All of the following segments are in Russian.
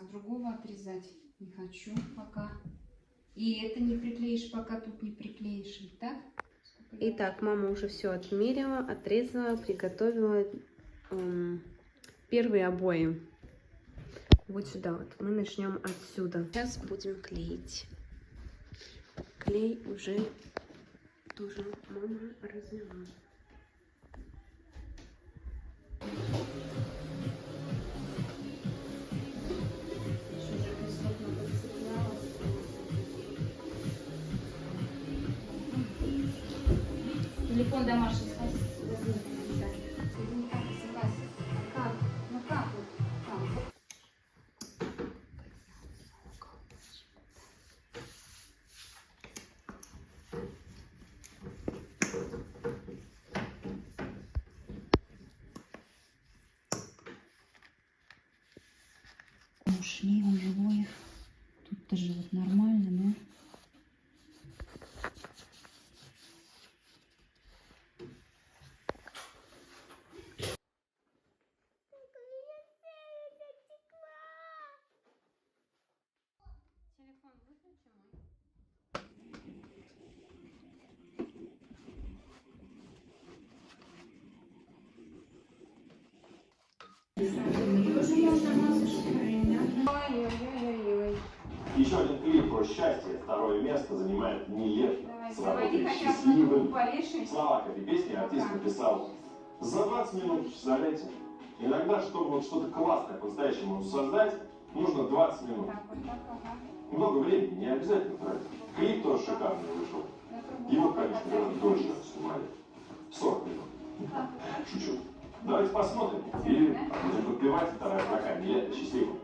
другого отрезать не хочу пока. И это не приклеишь, пока тут не приклеишь, так? Итак, мама уже все отмерила, отрезала, приготовила первые обои. Вот сюда вот. Мы начнем отсюда. Сейчас будем клеить. Клей уже тоже мама разлила. Телефон домашний, возьми. Это никак не согласен. Как? Ну как вот? Как? Ушли у него их. Тут тоже вот нормально, да? Телефон выключи мой. Еще один клип про счастье. Второе место занимает Нилетто с работой «Счастливым». Слова к этой песне артист написал за 20 минут, представляете? Иногда, чтобы вот что-то классное по-настоящему создать, нужно 20 минут. Много времени, не обязательно тратить. Клип тоже шикарный вышел. Его, конечно, гораздо дольше снимали. 40 минут. Шучу. Давайте посмотрим и будем подпевать. Вторая строка Нилетто «Счастливым».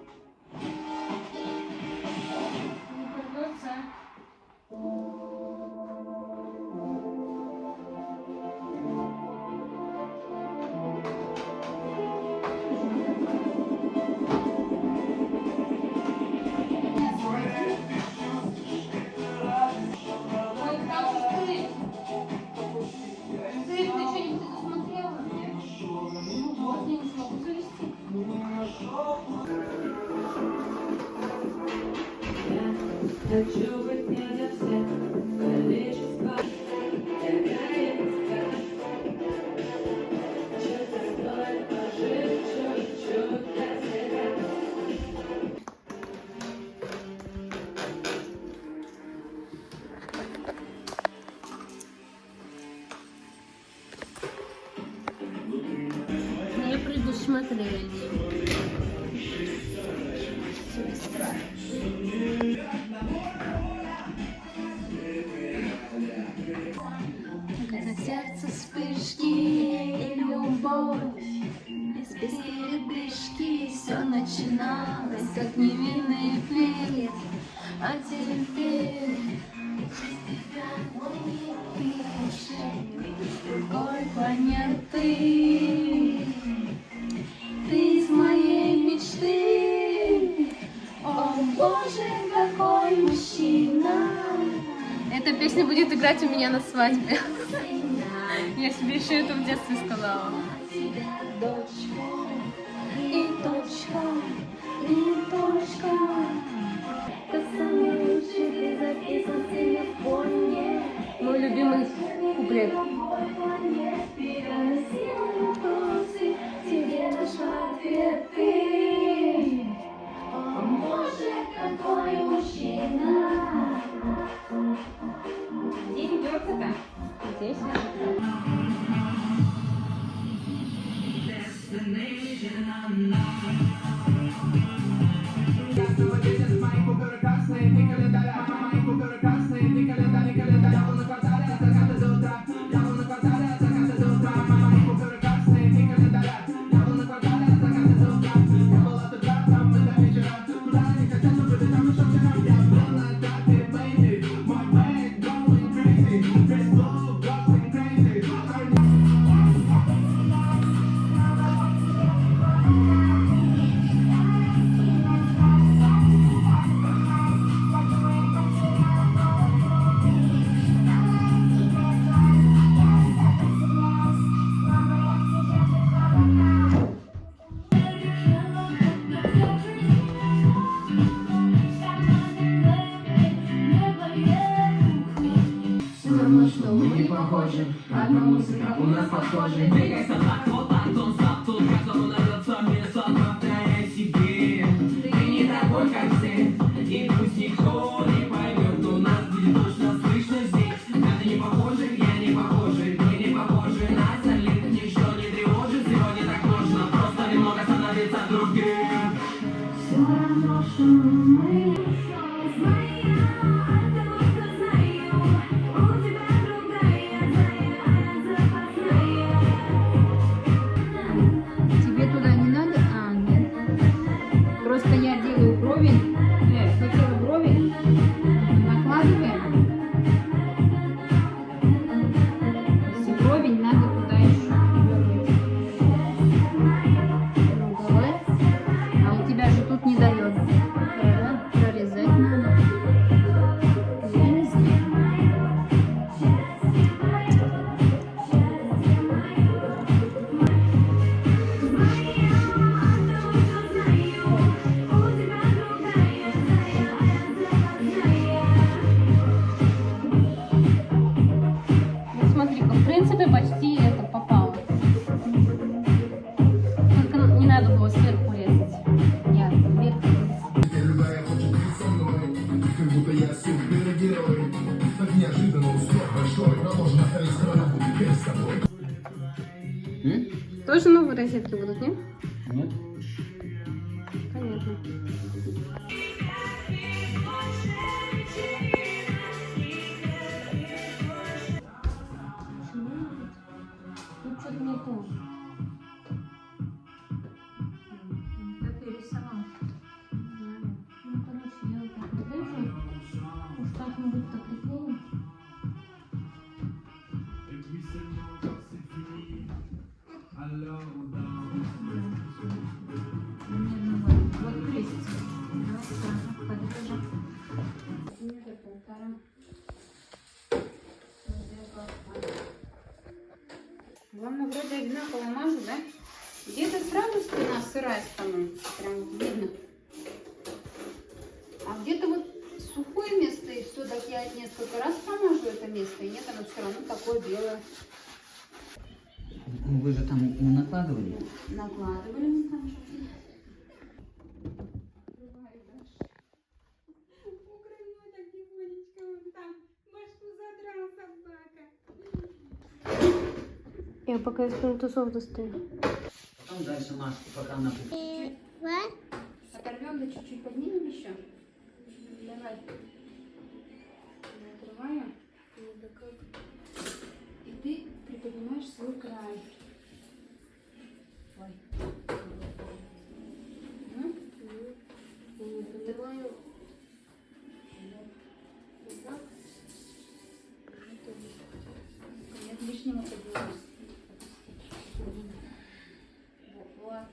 Хочу быть не для всех, количество. Чуть-чуть стоит пожить, чуть-чуть для себя. Не предусмотрели. Когда сердце вспышки и любовь, без передышки все начиналось, как невинный флирт. А теперь с другой планеты. Ты из моей мечты. О боже, какой мужчина. Эта песня будет играть у меня на свадьбе. Я себе еще это в детстве сказала. Дочка, и точка, и точка. Как самый лучший ты записан в телефоне. Мой любимый куплет. Тебе нашла ответы. О, боже, какой мужчина. Где ведется-то? Здесь. Destination. похожи, одна музыка у нас похожа. Двигайся так, вот так, тон стоп, тут каждому найдется место, повторяй себе. Ты не такой, как все, и пусть никто не поймет, но нас будет точно слышно здесь. Это не похоже, я не похожи, мы не похожи на остальных, ничто не тревожит, сегодня так можно, просто немного становиться другим. Все равно, что мы Тебе туда не надо? А, нет. Просто я делаю брови. Хотела брови. Накладываем. Если брови не надо туда еще. Ну, давай. А у тебя же тут не дает. Да? Прорезать надо. Я не знаю. Вот смотри-ка, в принципе, почти это попало. Только не надо было сверху резать. Я вверх. Любая хочет быть со мной, как будто я супергерой. Так неожиданно успех большой, но должен оставить страну теперь с тобой. Тоже новые розетки будут, нет? Нет? Понятно. Тут что-то не то. Как я рисовала? Ну, короче, я вот так вот вижу. Уж как-нибудь так рисую. Вот крестик. Подрежем. Метр полтора. Главное, вроде одинаково мажу, да? Где-то сразу спина сырая становится, прям вот видно. А где-то вот сухое место, и все-таки я несколько раз помажу это место, и нет, оно все равно такое белое. Вы же там не накладывали? Накладывали мы там же. Я пока из плинтусов достаю. Потом дальше Машка, пока она... Оторвем, да чуть-чуть поднимем еще. Давай. Отрываем. И ты приподнимаешь свой край. Ой. Ну? Поднимаю. Вот так. Нет, лишнего поднимаю. Вот.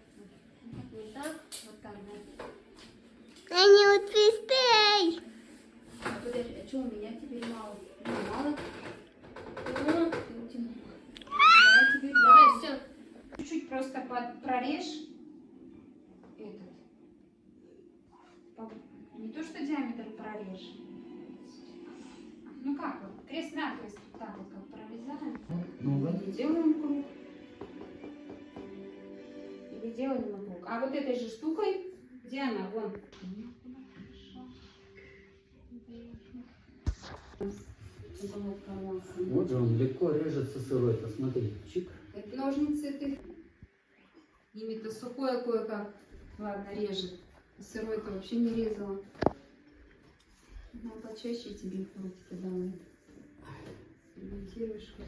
Вот так. Вот так, да. А подожди, а что у меня теперь мало? Ну, мало. О, ты утянула. Давай теперь, давай, все. Чуть-чуть просто прорежь этот. Не то, что диаметр прорежь. Ну как вот, крест-накрест, так вот как прорезаем. Ну, вот. Делаем круг. Или делаем круг. А вот этой же штукой, где она? Вон. Вот же он легко режется сырой, посмотри. Чик. Это ножницы ты. Ими-то сухое кое-как. Ладно, режет. Сырой-то вообще не резала. Ну, почаще тебе в руки давай. Монтируешь хоть.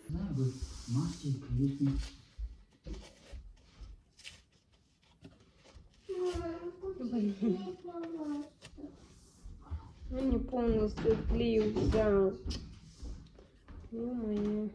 Знаю, вы мажьте и клеите. Ну, не полностью клею взял. Ё-моё.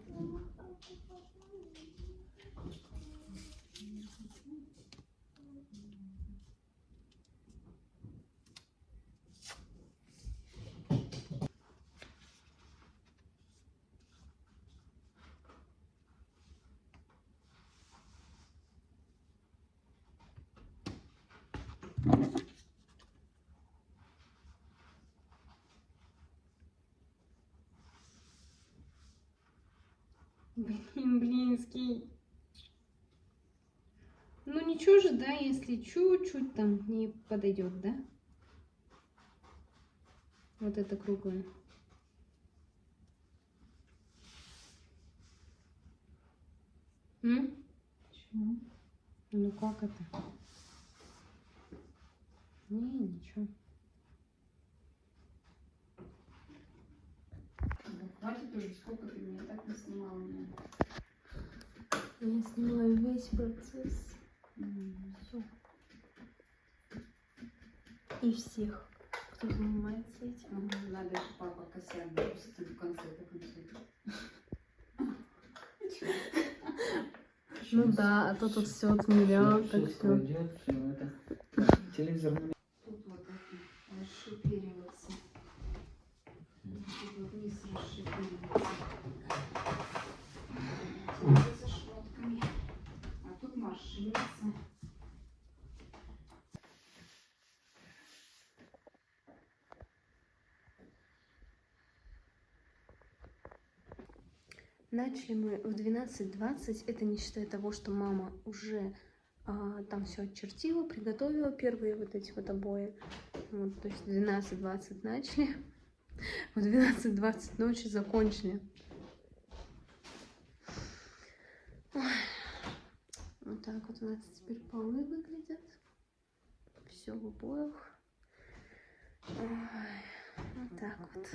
Блин, блинский. Ну ничего же, да, если чуть-чуть там не подойдет, да? Вот это круглое. Почему? Ну как это? Не, ничего. Да хватит уже, сколько ты меня так не снимала меня. Я снимаю весь процесс. Все. И всех, кто занимается этим. Надо же папа косяк допустить в конце-то концов. Ну да, а то тут все отмерял, так Все все. пройдет, все это. Так, телевизор на Тут вот это расшипериваться. Тут вот вниз расшипериваться. За шмотками. А тут морщинится. Начали мы в 12:20, это не считая того, что мама уже там все отчертила, приготовила первые вот эти вот обои. Вот, то есть в 12:20 начали, в 12:20 ночи закончили. Ой. Вот так вот у нас теперь полы выглядят. Все в обоях. Ой, вот так вот.